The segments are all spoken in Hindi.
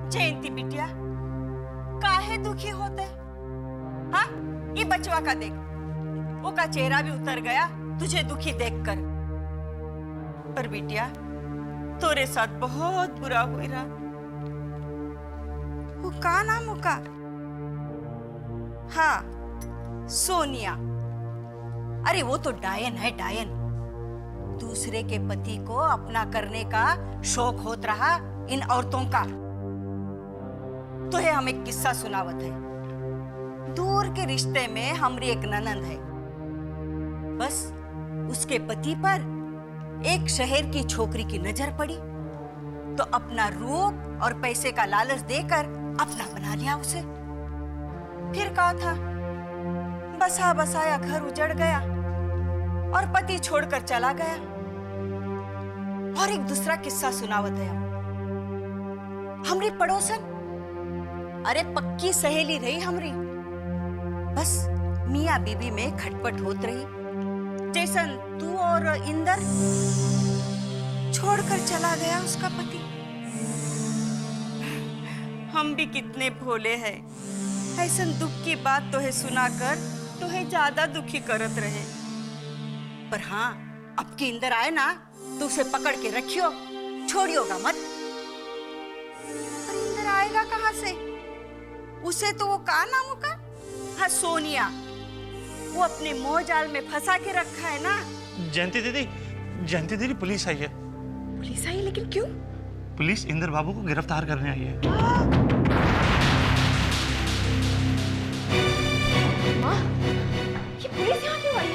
जयंती बिटिया, काहे दुखी होते? हाँ, ये बचवा का देख, वो का चेहरा भी उतर गया तुझे दुखी देखकर। पर बिटिया, तोरे साथ बहुत बुरा हो रहा। वो का नाम होगा? हाँ, सोनिया। अरे वो तो डायन है, डायन। दूसरे के पति को अपना करने का शौक होत रहा इन औरतों का। तो है हम एक किस्सा सुनावत है। दूर के रिश्ते में हमारी एक ननंद है। बस उसके पति पर एक शहर की छोकरी की नजर पड़ी तो अपना रूप और पैसे का लालच देकर अपना बना लिया उसे। फिर कहा था, बसा बसाया घर उजड़ गया और पति छोड़कर चला गया। और एक दूसरा किस्सा सुनावत है हमरी पड़ोसन। अरे पक्की सहेली रही हमरी। बस मियाँ बीबी में खटपट होत रही। जैसन तू और इंदर, छोड़कर चला गया उसका पति। हम भी कितने भोले हैं, ऐसन दुख की बात तो है सुनाकर तो है ज्यादा दुखी करत रहे। पर हाँ, अब की इंदर आए ना तो उसे पकड़ के रखियो, छोड़ियोगा मत। पर इंदर आएगा कहाँ से? उसे तो वो का नाम होगा? हाँ, सोनिया। वो अपने मोह जाल में फंसा के रखा है ना। जयंती दीदी, पुलिस आई है। पुलिस आई? लेकिन क्यों? पुलिस इंदर बाबू को गिरफ्तार करने आई है। माँ, ये पुलिस यहाँ क्यों आई?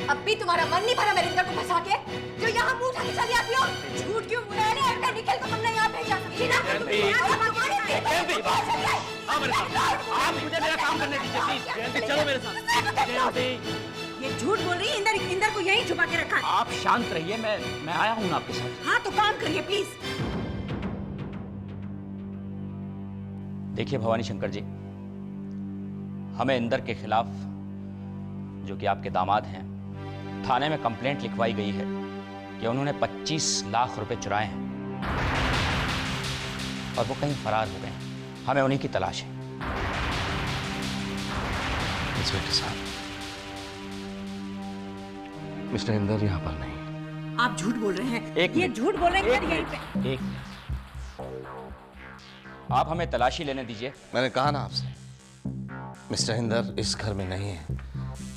अब भी तुम्हारा मन नहीं भरा मेरे इंदर को फंसा के, जो यहाँ मुंह उठा के चली आती हो? झूठ क्यों बोला? अरे निकल तो हमने यहाँ भेजा, समझी ना? आप मुझे मेरा काम करने दीजिए प्लीज। जयंती चलो मेरे साथ। जयंती, ये झूठ बोल रही है। इंदर को यहीं छुपा के रखा है। आप शांत रहिए, मैं आया हूँ आपके साथ। हाँ तो काम करिए प्लीज। देखिए भवानी शंकर जी, हमें इंदर के खिलाफ, जो कि आपके दामाद हैं, थाने में कंप्लेंट लिखवाई गई है कि उन्होंने 25 लाख रुपए चुराए हैं और वो कहीं फरार हो गए हैं। हमें उन्हीं की तलाश है। इंस्पेक्टर साहब, मिस्टर इंदर यहाँ पर नहीं। आप झूठ बोल रहे हैं। एक ये मिनट। झूठ बोल रहे हैं। एक यहीं मिनट, पे। एक मिनट। आप हमें तलाशी लेने दीजिए। मैंने कहा ना आपसे, मिस्टर इंदर इस घर में नहीं है।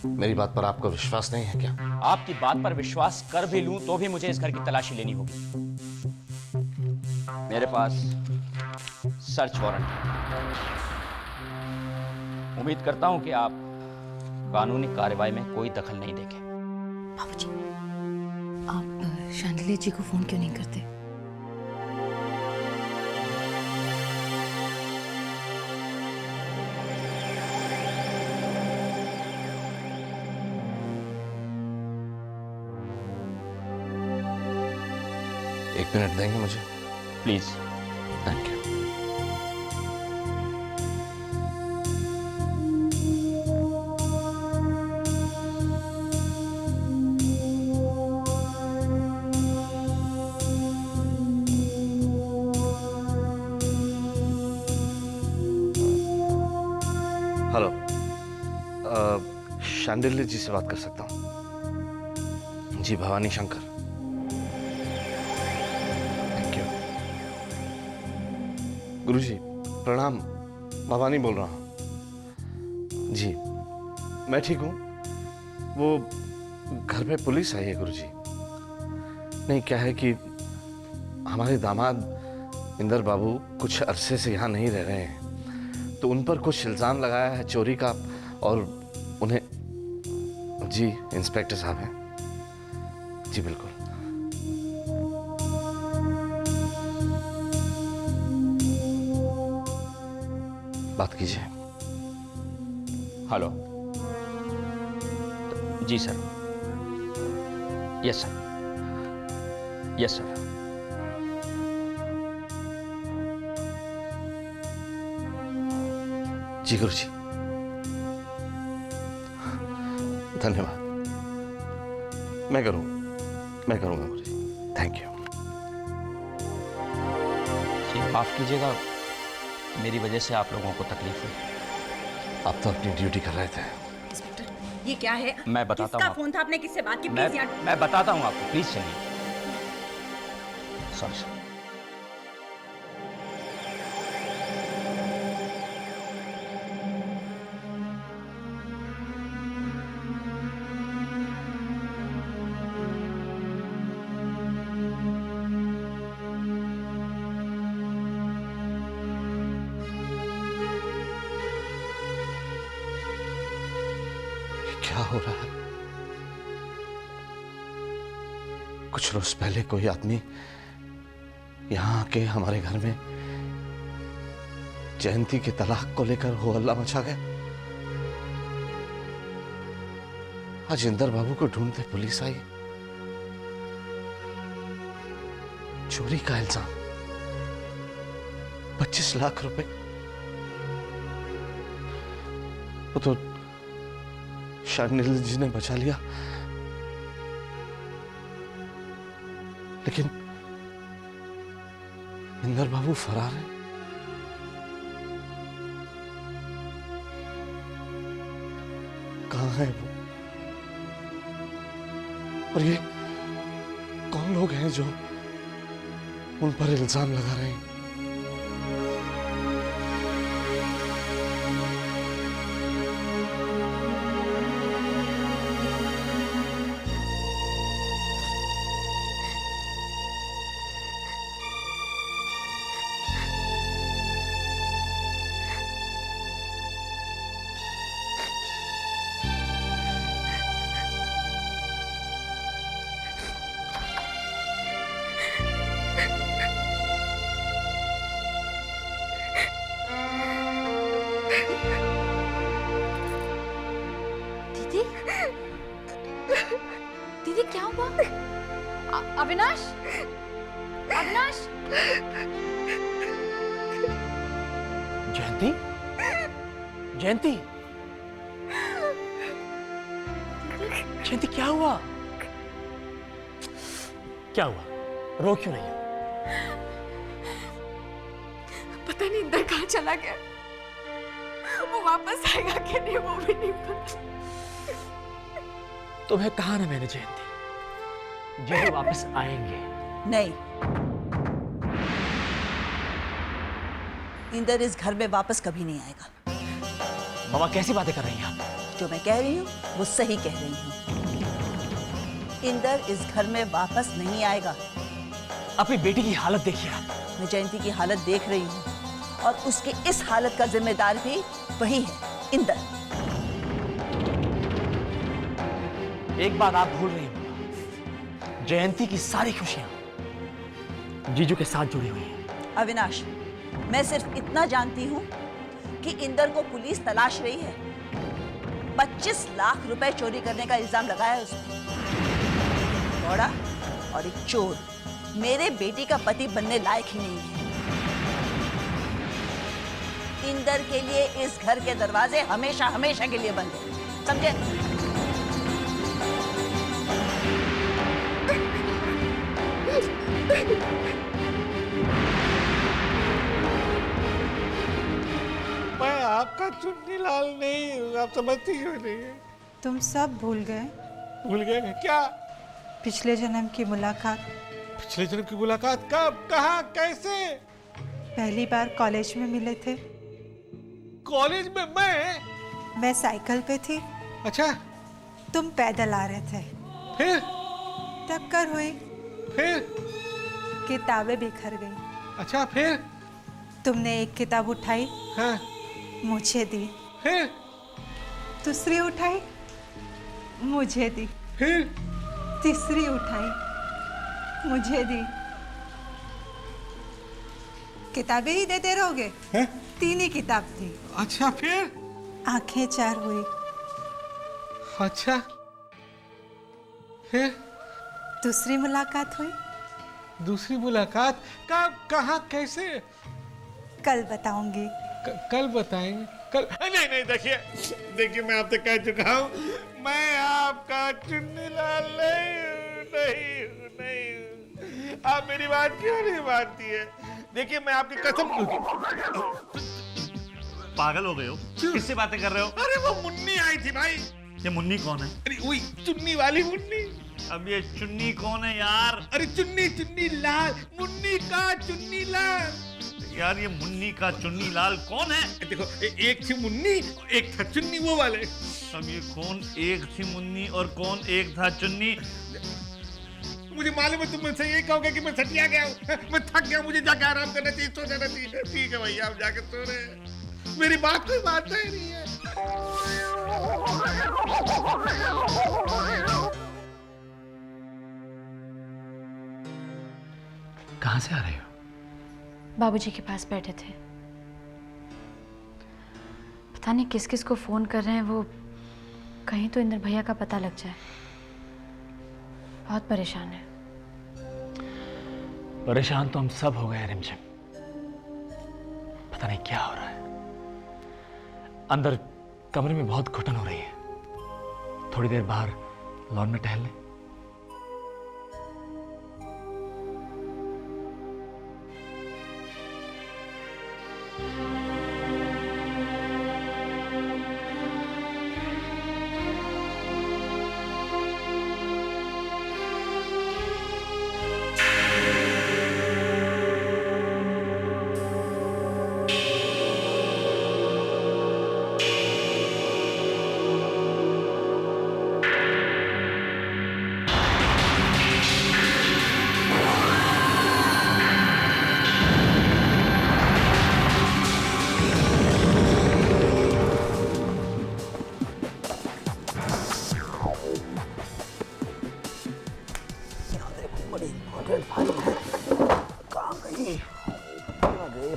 मेरी बात पर आपको विश्वास नहीं है क्या? आपकी बात पर विश्वास कर भी लूं तो भी मुझे इस घर की तलाशी लेनी होगी। मेरे पास सर्च वारंट है। उम्मीद करता हूं कि आप कानूनी कार्रवाई में कोई दखल नहीं देंगे। बाबूजी, आप शांडिल्य जी को फोन क्यों नहीं करते? एक मिनट देंगे मुझे? Please. Thank you. Hello, Shandilya ji से बात कर सकता हूँ? जी, भवानी शंकर। Thank you. गुरुजी प्रणाम, भवानी बोल रहा हूँ। जी मैं ठीक हूँ। वो घर पे पुलिस आई है गुरुजी। नहीं, क्या है कि हमारे दामाद इंदर बाबू कुछ अरसे से यहाँ नहीं रह रहे हैं, तो उन पर कुछ इल्ज़ाम लगाया है चोरी का, और उन्हें। जी इंस्पेक्टर साहब हैं। जी बिल्कुल। बात कीजिए। हेलो। जी sir. Yes sir. Yes sir. जी गुरुजी, धन्यवाद। मैं करूंगा गुरुजी। Thank you. जी। माफ़ कीजिएगा, मेरी वजह से आप लोगों को तकलीफ हुई। आप तो अपनी ड्यूटी कर रहे थे। इंस्पेक्टर, ये क्या है? मैं बताता हूँ किसका आपको। फोन था? आपने किससे बात की? प्लीज यहाँ। मैं बताता हूँ आपको, प्लीज चलिए। सॉरी। क्या हो रहा है? कुछ रोज पहले कोई आदमी यहां आके हमारे घर में जयंती के तलाक को लेकर हो हल्ला मचा गया। आज इंदर बाबू को ढूंढते पुलिस आई। चोरी का इल्जाम, 25 लाख रुपए। वो तो शायद नील जी ने बचा लिया, लेकिन इंदर बाबू फरार है। कहां है वो? और ये कौन लोग हैं जो उन पर इल्जाम लगा रहे हैं? दीदी, दीदी क्या हुआ? अविनाश, अविनाश। जयंती, जयंती, जयंती क्या हुआ? क्या हुआ? रो क्यों रही हो? पता नहीं इंदर कहाँ चला गया। वो वापस आएगा कि नहीं वो भी नहीं पता। तुम्हें कहा ना मैंने जयंती, जय वापस आएंगे। नहीं, इंदर इस घर में वापस कभी नहीं आएगा। मामा कैसी बातें कर रही हैं आप? जो मैं कह रही हूँ वो सही कह रही हूँ। इंदर इस घर में वापस नहीं आएगा। अपनी बेटी की हालत देखिए आप। मैं जयंती की हालत देख रही हूँ और उसके इस हालत का जिम्मेदार भी वही है, इंदर। एक बात आप भूल रही हैं मामा, जयंती की सारी खुशियां जीजू के साथ जुड़ी हुई हैं। अविनाश, मैं सिर्फ इतना जानती हूँ कि इंदर को पुलिस तलाश रही है। 25 लाख रुपए चोरी करने का इल्जाम लगाया है उसने। बड़ा और एक चोर मेरे बेटी का पति बनने लायक ही नहीं है। इंदर के लिए इस घर के दरवाजे हमेशा हमेशा के लिए बंद हैं, समझे? मैं आपका चुन्नीलाल नहीं हूँ, आप समझती क्यों नहीं है? तुम सब भूल गए भूल गए क्या? पिछले जन्म की मुलाकात। पिछले जन्म की मुलाकात कब, कहाँ, कैसे? पहली बार कॉलेज में मिले थे। कॉलेज में? मैं साइकिल पे थी, अच्छा, तुम पैदल आ रहे थे। फिर टक्कर हुई, फिर किताबें बिखर गई। अच्छा, फिर तुमने एक किताब उठाई, हाँ, मुझे दी। फिर दूसरी उठाई, मुझे दी। फिर तीसरी उठाई, मुझे दी। किताबें ही देते रहोगे? हैं? 3 ही किताब थी। अच्छा, फिर आंखें 4 हुई। अच्छा, फिर दूसरी मुलाकात हुई। दूसरी मुलाकात कब, कहाँ, कैसे? कल बताऊंगी। कल बताएंगे? कल नहीं नहीं, देखिए देखिए, मैं आपसे कह चुका हूँ, मैं आपका चुन्नीलाल नहीं हूँ, नहीं हूँ, नहीं हूँ। आप मेरी बात क्यों नहीं मानती है? देखिए मैं आपकी कसम। पागल हो गए हो? किससे बातें कर रहे हो? अरे वो मुन्नी आई थी भाई। ये मुन्नी कौन है? अरे वही चुन्नी वाली मुन्नी। अब ये चुन्नी कौन है यार? अरे चुन्नी चुन्नी लाल, मुन्नी का चुन्नी लाल। यार ये मुन्नी का चुन्नी लाल कौन है? देखो एक थी मुन्नी एक था चुन्नी, वो वाले। अब ये कौन एक थी मुन्नी और कौन एक था चुन्नी? मुझे मालूम है तुम मुझसे ये कहोगे कि मैं सटिया गया हूँ, मैं थक गया, मुझे जाके आराम करना चाहिए, सो जाना चाहिए। ठीक है भैया, आप जाके सो रहे हैं, मेरी बात कोई बात ही नहीं है। कहां से आ रहे हो? बाबूजी के पास बैठे थे, पता नहीं किस किस को फोन कर रहे हैं वो, कहीं तो इंद्र भैया का पता लग जाए। बहुत परेशान है। परेशान तो हम सब हो गए रिमझिम, पता नहीं क्या हो रहा है। अंदर कमरे में बहुत घुटन हो रही है, थोड़ी देर बाहर लॉन में टहल लें।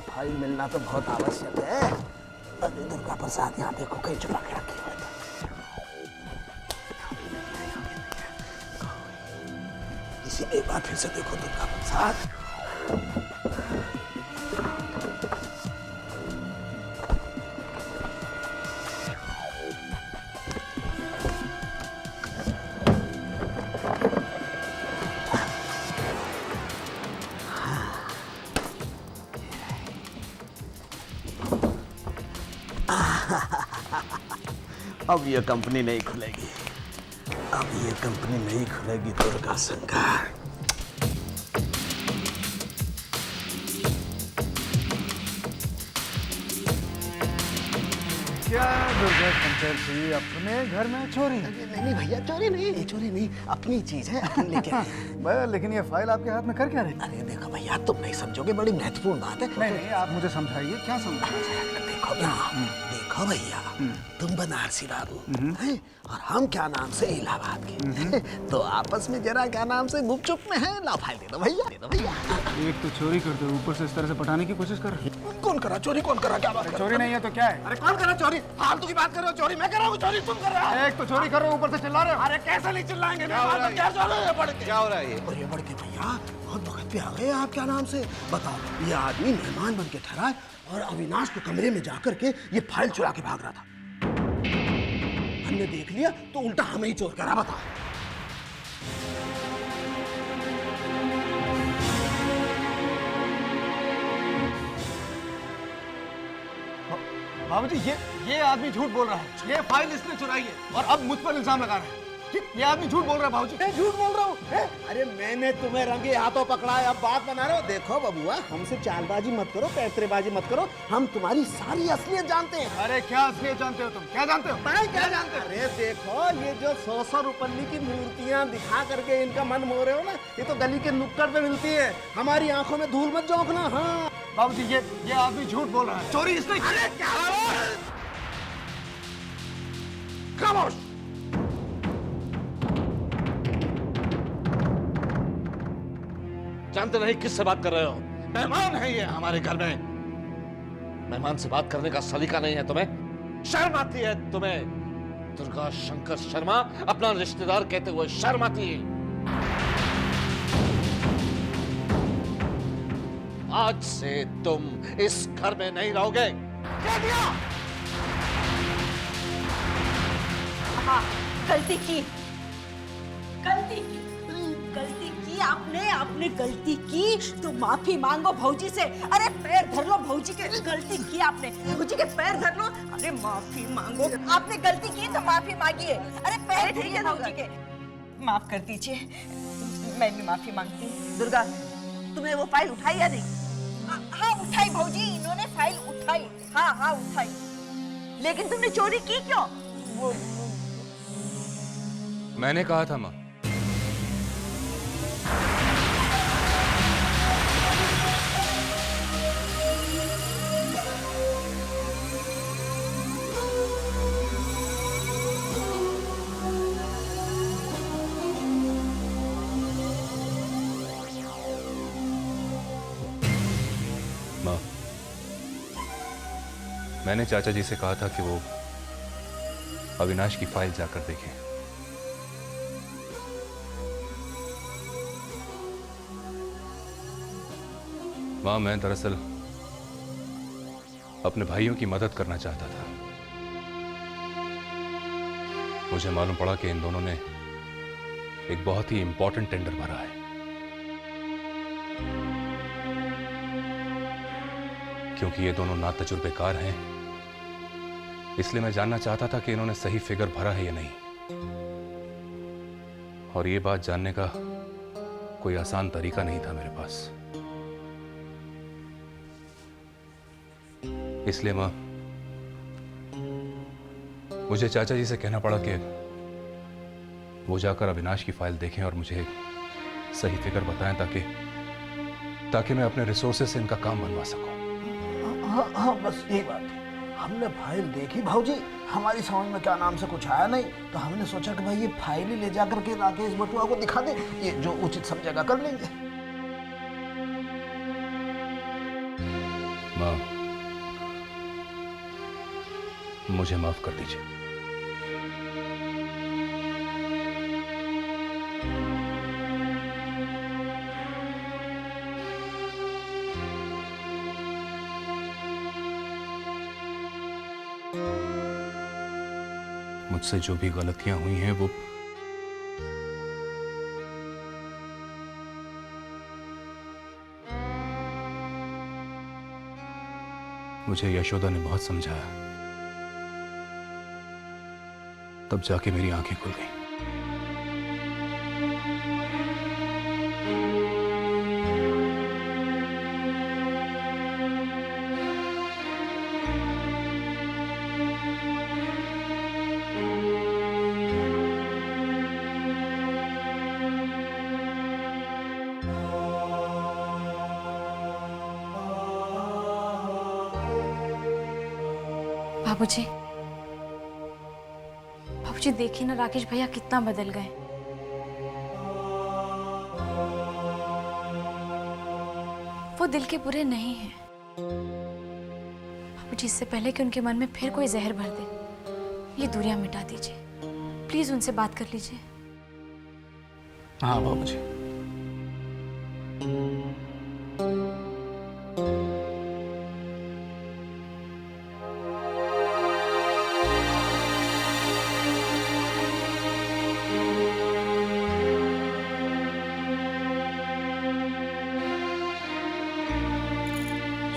फाइल मिलना तो बहुत आवश्यक है। अरे दुर्गा प्रसाद, यहाँ देखो कहीं छुपा के रखी हुई है। इसी एक बार फिर से देखो दुर्गा प्रसाद। अब ये कंपनी नहीं खुलेगी, अब ये कंपनी नहीं खुलेगी दुर्गा शंकर। क्या दुर्गा शंकर जी, अपने घर में चोरी? नहीं भैया, चोरी नहीं, चोरी नहीं, अपनी चीज है, अपन लेके आए हैं। लेकिन ये फाइल आपके हाथ में कर क्या रही? अरे देखो भैया, तुम नहीं समझोगे, बड़ी महत्वपूर्ण बात है। नहीं, आप मुझे समझाइए, क्या समझाइए? देखो ना, देखो भैया, तुम बनारसी बाबू हैं और हम क्या नाम से इलाहाबाद के, तो आपस में जरा क्या नाम से गुपचुप में है। ला फाइल दे दो भैया, दे दो भैया। एक तो चोरी करते हो, ऊपर से इस तरह से पटाने की कोशिश कर रहे हो। कौन करा चोरी, कौन करा? क्या बात? चोरी नहीं है तो क्या है? अरे कौन करा चोरी? फालतू की बात कर रहे हो। चोरी मैं कर रहा हूँ, चोरी तुम कर रहे हो। एक तो चोरी कर रहे हो, ऊपर से चिल्ला रहे हो। अरे कैसे नहीं चिल्लाएंगे? क्या हो रहा है? क्या हो रहा है? ये बढ़ के भैया बहुत वक्त पे आ गए आप। क्या नाम से बताओ? ये आदमी मेहमान बन के ठहरा है और अविनाश को कमरे में जाकर के ये फाइल चुरा के भाग रहा था। हमने देख लिया तो उल्टा हमें ही चोर करा। बताओ। बाबूजी, ये आदमी झूठ बोल रहा है। ये फाइल इसने चुराई है और अब मुझ पर इल्जाम लगा रहा है। ये आदमी झूठ बोल रहा है बाबूजी। मैं झूठ बोल रहा हूँ? अरे मैंने तुम्हें रंगे हाथों पकड़ा है, अब बात बना रहे हो? देखो बबुआ, हमसे चालबाजी मत करो, पैतरेबाजी मत करो, हम तुम्हारी सारी असलियत जानते हैं। अरे क्या असलियत जानते हो तुम? क्या जानते हो? मैं क्या जानते हो? अरे देखो, ये जो 100 रुपये की मूर्तियां दिखा करके इनका मन मोह रहे हो ना, ये तो गली के नुक्कड़ पे मिलती है। हमारी आंखों में धूल मत झोंकना। हाँ बाबूजी, ये आदमी झूठ बोल रहा है। चोरी इसने की। अरे क्या खामोश। जानते नहीं किससे बात कर रहे हो? मेहमान है ये हमारे घर में, मेहमान से बात करने का सलीका नहीं है तुम्हें? शर्म आती है तुम्हें? दुर्गा शंकर शर्मा, अपना रिश्तेदार कहते हुए शर्म आती है? आज से तुम इस घर में नहीं रहोगे। क्या किया? हाँ, गलती की, गलती की आपने आपने गलती की तो माफी मांगो भौजी से। अरे पैर धर लो भौजी के, गलती की आपने, भौजी के पैर धर लो। अरे माफी मांगो, आपने गलती की तो माफी मांगिए। अरे पैर धरिए भौजी के। माफ कर दीजिए, मैं भी माफी मांगती हूँ। दुर्गा, तुमने वो फाइल उठाई या नहीं? हाँ उठाई भौजी, इन्होंने फाइल उठाई। हाँ उठाई, लेकिन तुमने चोरी की क्यों? वो मैंने कहा था माँ। माँ, मैंने चाचा जी से कहा था कि वो अविनाश की फाइल जाकर देखें। माँ, मैं दरअसल अपने भाइयों की मदद करना चाहता था। मुझे मालूम पड़ा कि इन दोनों ने एक बहुत ही इंपॉर्टेंट टेंडर भरा है, क्योंकि ये दोनों ना तजुर्बेकार हैं, इसलिए मैं जानना चाहता था कि इन्होंने सही फिगर भरा है या नहीं। और ये बात जानने का कोई आसान तरीका नहीं था मेरे पास। इसलिए मां, मुझे चाचा जी से कहना पड़ा कि वो जाकर अविनाश की फाइल देखें और मुझे सही फिगर बताएं ताकि मैं अपने रिसोर्सेज से इनका काम बनवा सकूं। हाँ बस यही बात है। हमने फाइल देखी भाऊजी, हमारी समझ में क्या नाम से कुछ आया नहीं, तो हमने सोचा कि भाई ये फाइल ही ले जाकर के राकेश बटुआ को दिखा दे, ये जो उचित समझेगा कर लेंगे। माँ, मुझे माफ कर दीजिए। मुझसे जो भी गलतियां हुई हैं वो मुझे यशोदा ने बहुत समझाया, तब जाके मेरी आंखें खुल गईं। बाबूजी देखिए ना, राकेश भैया कितना बदल गए। वो दिल के बुरे नहीं हैं। बाबूजी, इससे पहले कि उनके मन में फिर कोई जहर भर दे, ये दूरियां मिटा दीजिए। प्लीज उनसे बात कर लीजिए। हाँ बाबूजी।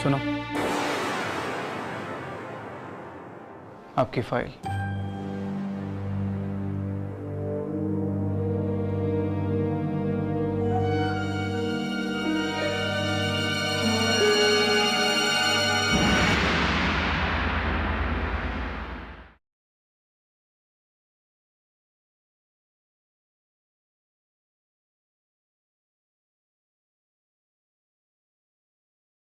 सुनो, आपकी फाइल।